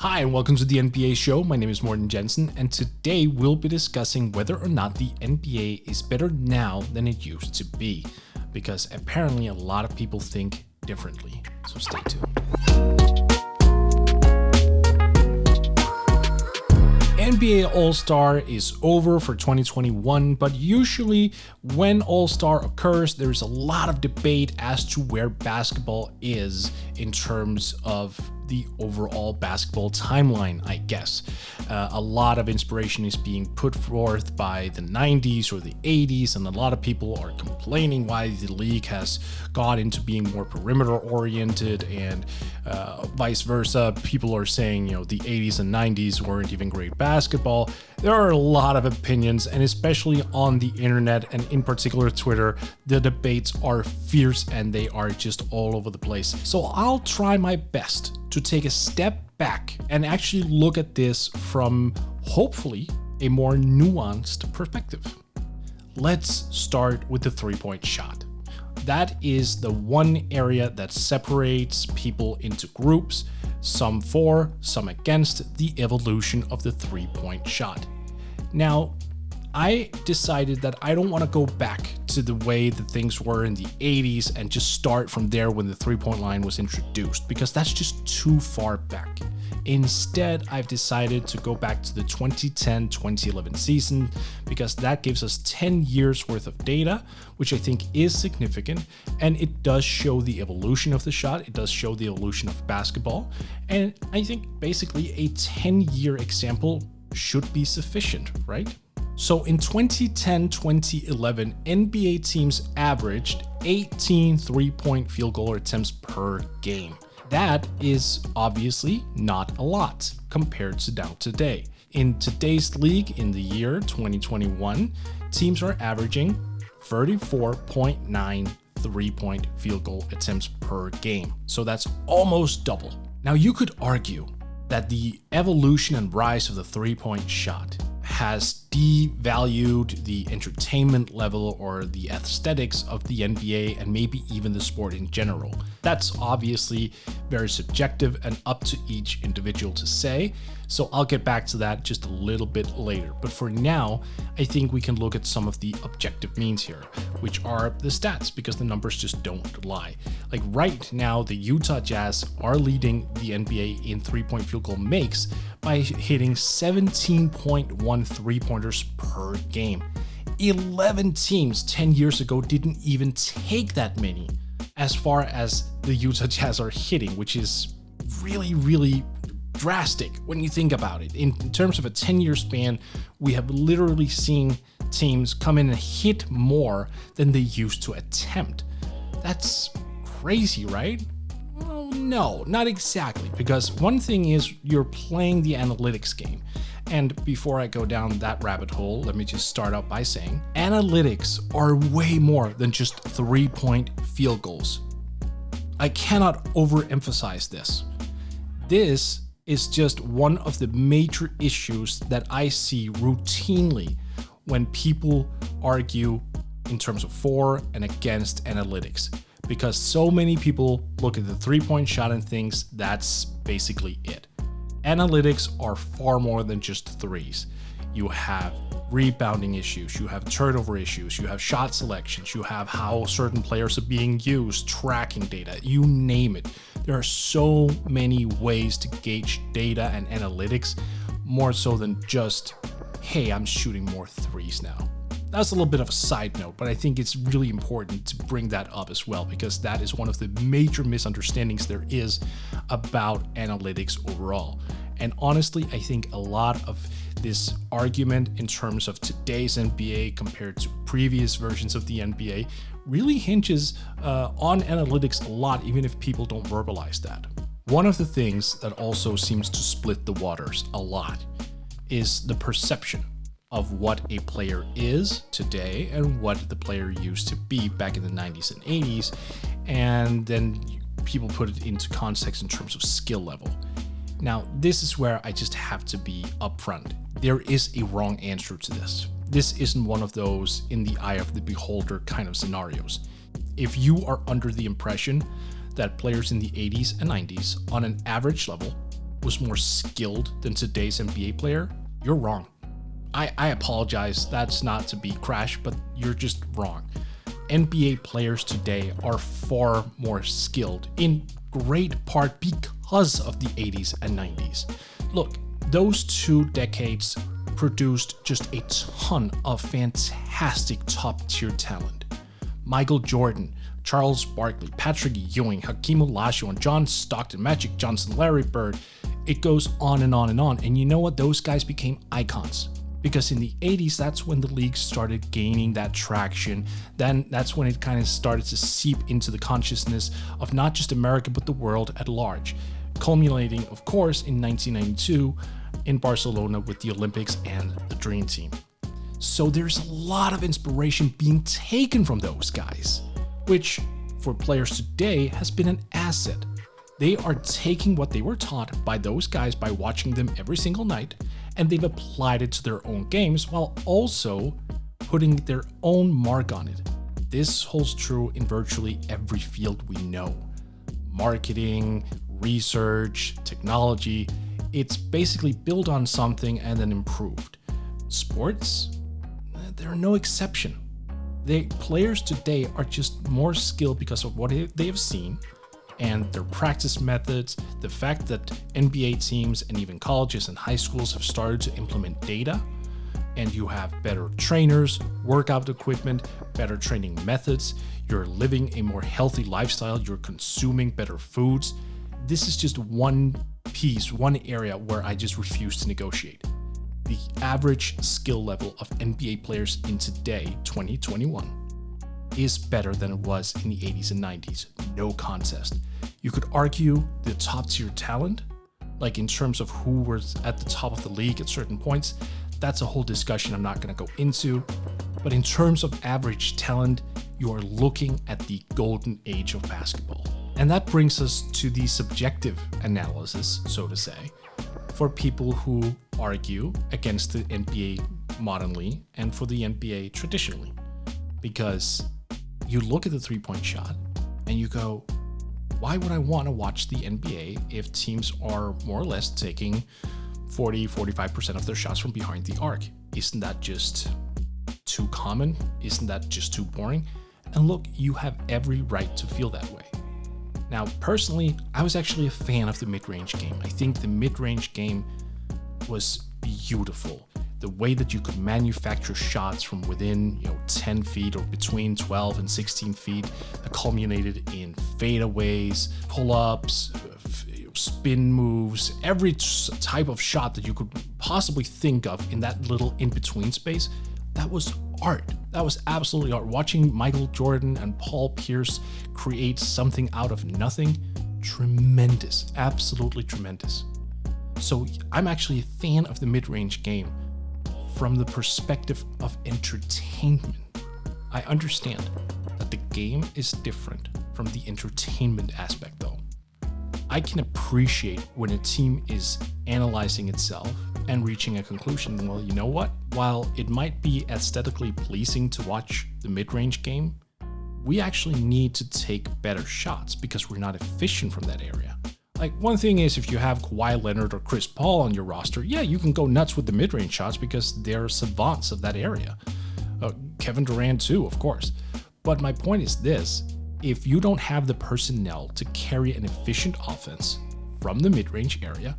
Hi and welcome to the NBA show. My name is Morten Jensen, and today we'll be discussing whether or not the NBA is better now than it used to be, because apparently a lot of people think differently. So stay tuned. NBA AllStar is over for 2021, but usually when AllStar occurs, there's a lot of debate as to where basketball is in terms of the overall basketball timeline, I guess. A lot of inspiration is being put forth by the 90s or the 80s, and a lot of people are complaining why the league has got into being more perimeter oriented, and vice versa. People are saying, the 80s and 90s weren't even great basketball. There are a lot of opinions, and especially on the internet and in particular Twitter, the debates are fierce and they are just all over the place. So I'll try my best to take a step back and actually look at this from hopefully a more nuanced perspective. Let's start with the three-point shot. That is the one area that separates people into groups, some for, some against the evolution of the three-point shot. Now, I decided that I don't want to go back to the way that things were in the 80s and just start from there when the three-point line was introduced, because that's just too far back. Instead, I've decided to go back to the 2010-2011 season because that gives us 10 years worth of data, which I think is significant, and it does show the evolution of the shot. It does show the evolution of basketball, and I think basically a 10-year example should be sufficient, right? So in 2010-2011, NBA teams averaged 18 three-point field goal attempts per game. That is obviously not a lot compared to now today. In today's league, in the year 2021, teams are averaging 34.9 three-point field goal attempts per game. So that's almost double. Now you could argue that the evolution and rise of the three-point shot has devalued the entertainment level or the aesthetics of the NBA and maybe even the sport in general. That's obviously very subjective and up to each individual to say, so I'll get back to that just a little bit later. But for now, I think we can look at some of the objective means here, which are the stats, because the numbers just don't lie. Like right now, the Utah Jazz are leading the NBA in three-point field goal makes by hitting 17.1 three-pointers per game. 11 teams 10 years ago didn't even take that many as far as the Utah Jazz are hitting, which is really, really drastic when you think about it. In terms of a 10-year span, we have literally seen teams come in and hit more than they used to attempt. That's crazy, right? Well, no, not exactly, because one thing is you're playing the analytics game. And before I go down that rabbit hole, let me just start out by saying analytics are way more than just three-point field goals. I cannot overemphasize this. This is just one of the major issues that I see routinely when people argue in terms of for and against analytics, because so many people look at the three-point shot and thinks that's basically it. Analytics are far more than just threes. You have rebounding issues, you have turnover issues, you have shot selections, you have how certain players are being used, tracking data, you name it. There are so many ways to gauge data and analytics, more so than just, hey, I'm shooting more threes now. That's a little bit of a side note, but I think it's really important to bring that up as well, because that is one of the major misunderstandings there is about analytics overall. And honestly, I think a lot of this argument in terms of today's NBA compared to previous versions of the NBA really hinges on analytics a lot, even if people don't verbalize that. One of the things that also seems to split the waters a lot is the perception of what a player is today and what the player used to be back in the 90s and 80s, and then people put it into context in terms of skill level. Now, this is where I just have to be upfront. There is a wrong answer to this. This isn't one of those in the eye of the beholder kind of scenarios. If you are under the impression that players in the 80s and 90s on an average level was more skilled than today's NBA player, you're wrong. I apologize, that's not to be crash, but you're just wrong. NBA players today are far more skilled, in great part because of the 80s and 90s. Look, those 2 decades produced just a ton of fantastic top-tier talent. Michael Jordan, Charles Barkley, Patrick Ewing, Hakeem Olajuwon, John Stockton, Magic Johnson, Larry Bird. It goes on and on and on. And you know what? Those guys became icons. Because in the 80s, that's when the league started gaining that traction. Then that's when it kind of started to seep into the consciousness of not just America, but the world at large. Culminating, of course, in 1992 in Barcelona with the Olympics and the Dream Team. So there's a lot of inspiration being taken from those guys, which for players today has been an asset. They are taking what they were taught by those guys by watching them every single night, and they've applied it to their own games while also putting their own mark on it. This holds true in virtually every field we know. Marketing, research, technology, it's basically built on something and then improved. Sports, they're no exception. Players today are just more skilled because of what they have seen and their practice methods, the fact that NBA teams and even colleges and high schools have started to implement data, and you have better trainers, workout equipment, better training methods, you're living a more healthy lifestyle, you're consuming better foods. This is just one piece, one area where I just refuse to negotiate. The average skill level of NBA players in today, 2021, is better than it was in the 80s and 90s. No contest. You could argue the top tier talent, like in terms of who was at the top of the league at certain points, that's a whole discussion I'm not going to go into. But in terms of average talent, you are looking at the golden age of basketball. And that brings us to the subjective analysis, so to say, for people who argue against the NBA modernly and for the NBA traditionally. Because you look at the three-point shot and you go, why would I want to watch the NBA if teams are more or less taking 40-45% of their shots from behind the arc? Isn't that just too common? Isn't that just too boring? And look, you have every right to feel that way. Now, personally, I was actually a fan of the mid-range game. I think the mid-range game was beautiful. The way that you could manufacture shots from within 10 feet or between 12 and 16 feet that culminated in fadeaways, pull-ups, spin moves, every type of shot that you could possibly think of in that little in-between space, that was art. That was absolutely art. Watching Michael Jordan and Paul Pierce create something out of nothing, tremendous, absolutely tremendous. So I'm actually a fan of the mid-range game from the perspective of entertainment. I understand that the game is different from the entertainment aspect though. I can appreciate when a team is analyzing itself and reaching a conclusion. Well, you know what? While it might be aesthetically pleasing to watch the mid-range game, we actually need to take better shots because we're not efficient from that area. Like, one thing is if you have Kawhi Leonard or Chris Paul on your roster, yeah, you can go nuts with the mid-range shots because they're savants of that area. Kevin Durant too, of course. But my point is this: if you don't have the personnel to carry an efficient offense from the mid-range area,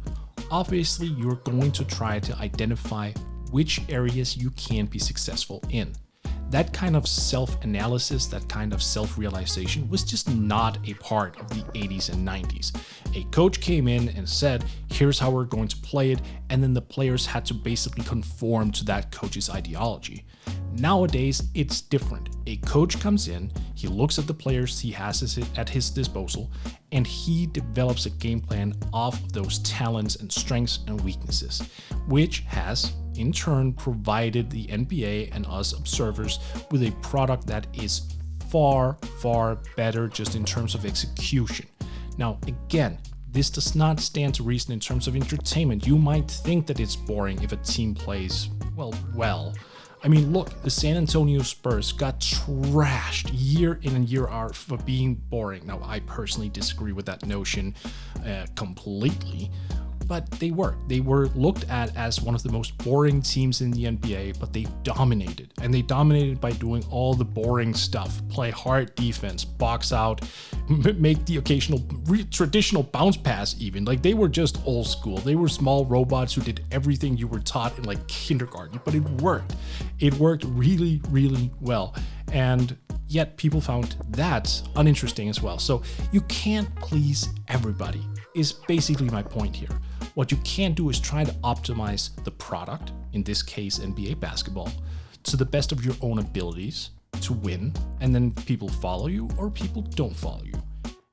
obviously you're going to try to identify which areas you can be successful in. That kind of self-analysis, that kind of self-realization was just not a part of the 80s and 90s. A coach came in and said, here's how we're going to play it, and then the players had to basically conform to that coach's ideology. Nowadays, it's different. A coach comes in, he looks at the players he has at his disposal, and he develops a game plan off of those talents and strengths and weaknesses, which has, in turn, provided the NBA and us observers with a product that is far, far better just in terms of execution. Now, again, this does not stand to reason in terms of entertainment. You might think that it's boring if a team plays, well. I mean, look, the San Antonio Spurs got trashed year in and year out for being boring. Now, I personally disagree with that notion completely. But they were looked at as one of the most boring teams in the NBA, but they dominated. And they dominated by doing all the boring stuff. Play hard defense, box out, make the occasional traditional bounce pass even. Like, they were just old school. They were small robots who did everything you were taught in like kindergarten, but it worked. It worked really, really well. And yet people found that uninteresting as well. So you can't please everybody, is basically my point here. What you can't do is try to optimize the product, in this case NBA basketball, to the best of your own abilities to win, and then people follow you or people don't follow you.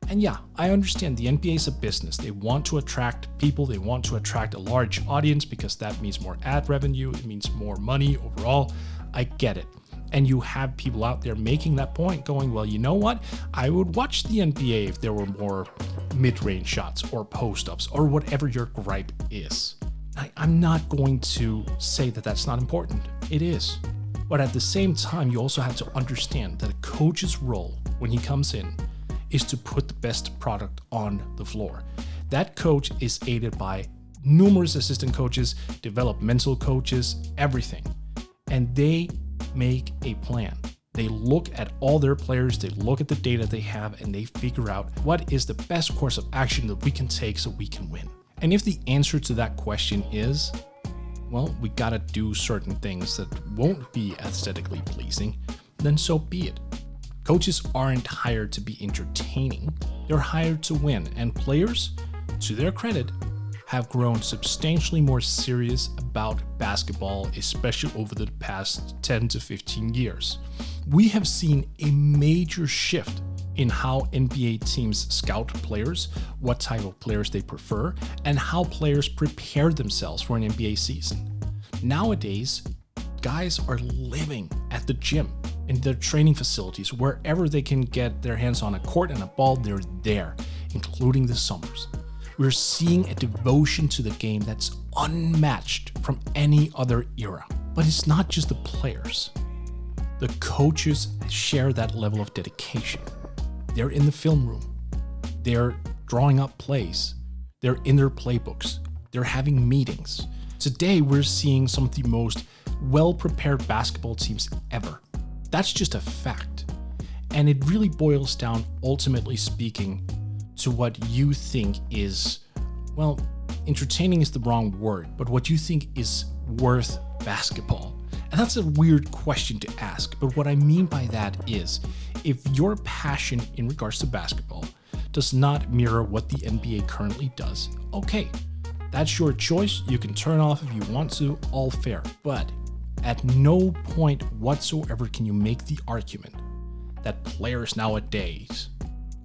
And yeah, I understand the NBA is a business. They want to attract people, they want to attract a large audience because that means more ad revenue, it means more money overall. I get it. And you have people out there making that point going, well, you know what? I would watch the NBA if there were more mid-range shots or post-ups or whatever your gripe is. I'm not going to say that that's not important. It is. But at the same time, you also have to understand that a coach's role when he comes in is to put the best product on the floor. That coach is aided by numerous assistant coaches, developmental coaches, everything. And they make a plan. They look at all their players, they look at the data they have, and they figure out what is the best course of action that we can take so we can win. And if the answer to that question is, well, we gotta do certain things that won't be aesthetically pleasing, then so be it. Coaches aren't hired to be entertaining, they're hired to win. And players, to their credit, have grown substantially more serious about basketball, especially over the past 10 to 15 years. We have seen a major shift in how NBA teams scout players, what type of players they prefer, and how players prepare themselves for an NBA season. Nowadays, guys are living at the gym, in their training facilities, wherever they can get their hands on a court and a ball, they're there, including the summers. We're seeing a devotion to the game that's unmatched from any other era. But it's not just the players. The coaches share that level of dedication. They're in the film room. They're drawing up plays. They're in their playbooks. They're having meetings. Today, we're seeing some of the most well-prepared basketball teams ever. That's just a fact. And it really boils down, ultimately speaking, to what you think is, well, entertaining is the wrong word, but what you think is worth basketball. And that's a weird question to ask, but what I mean by that is, if your passion in regards to basketball does not mirror what the NBA currently does, okay, that's your choice. You can turn off if you want to, all fair. But at no point whatsoever can you make the argument that players nowadays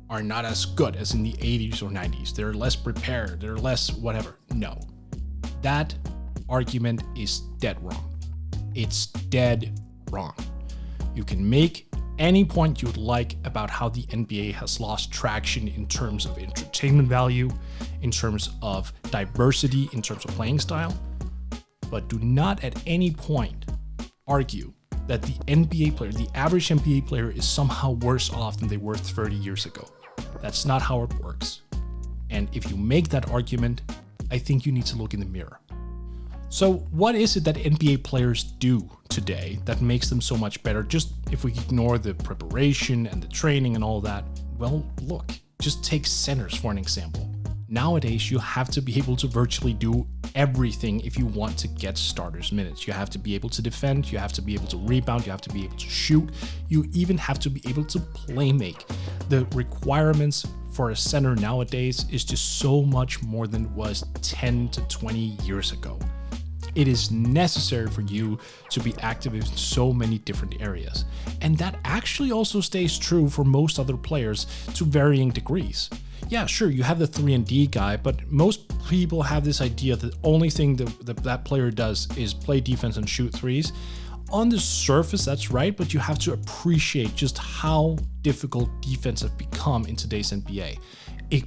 are not as good as in the 80s or 90s. They're less prepared, they're less whatever. No, that argument is dead wrong. It's dead wrong. You can make any point you would like about how the NBA has lost traction in terms of entertainment value, in terms of diversity, in terms of playing style, but do not at any point argue that the NBA player, the average NBA player, is somehow worse off than they were 30 years ago. That's not how it works. And if you make that argument, I think you need to look in the mirror. So what is it that NBA players do today that makes them so much better? Just if we ignore the preparation and the training and all that, well, look, just take centers for an example. Nowadays, you have to be able to virtually do everything if you want to get starters minutes. You have to be able to defend, you have to be able to rebound, you have to be able to shoot, you even have to be able to play make. The requirements for a center nowadays is just so much more than it was 10 to 20 years ago. It is necessary for you to be active in so many different areas. And that actually also stays true for most other players to varying degrees. Yeah, sure, you have the 3-and-D guy, but most people have this idea that the only thing that player does is play defense and shoot threes. On the surface, that's right, but you have to appreciate just how difficult defense has become in today's NBA.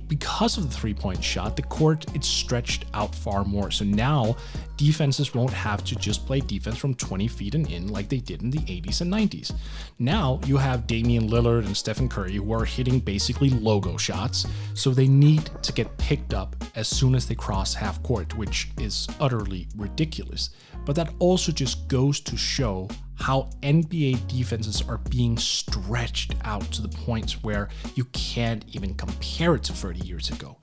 Because of the three-point shot, the court, it's stretched out far more. So now defenses won't have to just play defense from 20 feet and in like they did in the 80s and 90s. Now you have Damian Lillard and Stephen Curry who are hitting basically logo shots, so they need to get picked up as soon as they cross half court, which is utterly ridiculous. But that also just goes to show how NBA defenses are being stretched out to the points where you can't even compare it to 30 years ago.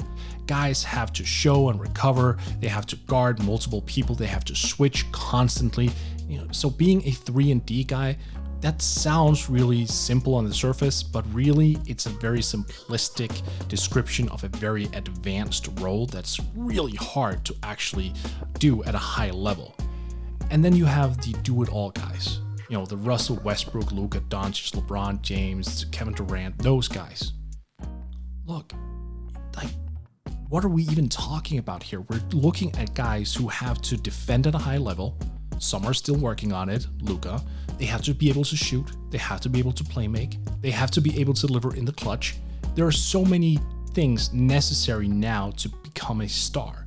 Guys have to show and recover, they have to guard multiple people, they have to switch constantly. So being a 3-and-D guy, that sounds really simple on the surface, but really it's a very simplistic description of a very advanced role that's really hard to actually do at a high level. And then you have the do-it-all guys. The Russell Westbrook, Luka Doncic, LeBron James, Kevin Durant, those guys. Look, what are we even talking about here? We're looking at guys who have to defend at a high level. Some are still working on it, Luka. They have to be able to shoot. They have to be able to play make. They have to be able to deliver in the clutch. There are so many things necessary now to become a star.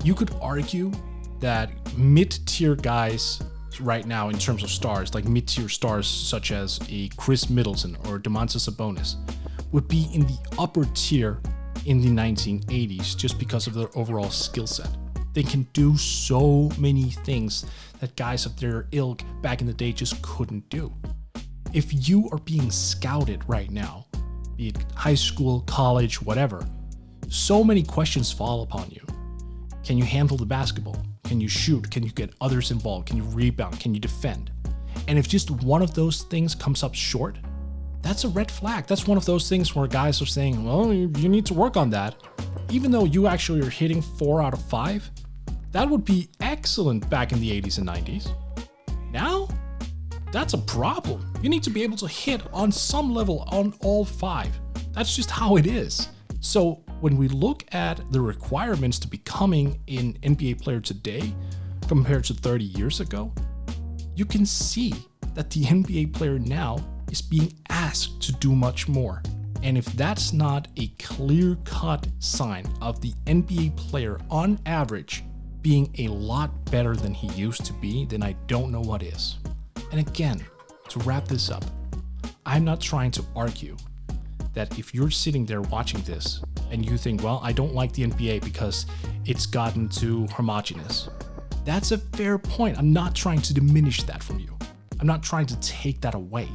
You could argue that mid-tier guys right now in terms of stars, like mid-tier stars such as a Chris Middleton or Domantas Sabonis, would be in the upper tier in the 1980s just because of their overall skill set. They can do so many things that guys of their ilk back in the day just couldn't do. If you are being scouted right now, be it high school, college, whatever, so many questions fall upon you. Can you handle the basketball? Can you shoot? Can you get others involved? Can you rebound? Can you defend? And if just one of those things comes up short, that's a red flag. That's one of those things where guys are saying, well, you need to work on that. Even though you actually are hitting 4 out of 5, that would be excellent back in the 80s and 90s. Now, that's a problem. You need to be able to hit on some level on all 5. That's just how it is. So when we look at the requirements to becoming an NBA player today compared to 30 years ago, you can see that the NBA player now is being asked to do much more. And if that's not a clear-cut sign of the NBA player on average being a lot better than he used to be, then I don't know what is. And again, to wrap this up, I'm not trying to argue that if you're sitting there watching this and you think, well, I don't like the NBA because it's gotten too homogenous. That's a fair point. I'm not trying to diminish that from you. I'm not trying to take that away.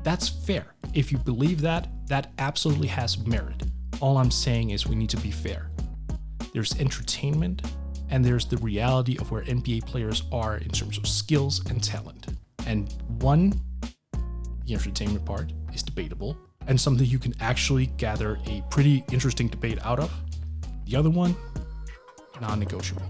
That's fair. If you believe that, that absolutely has merit. All I'm saying is we need to be fair. There's entertainment and there's the reality of where NBA players are in terms of skills and talent. And one, the entertainment part is debatable and something you can actually gather a pretty interesting debate out of. The other one, non-negotiable.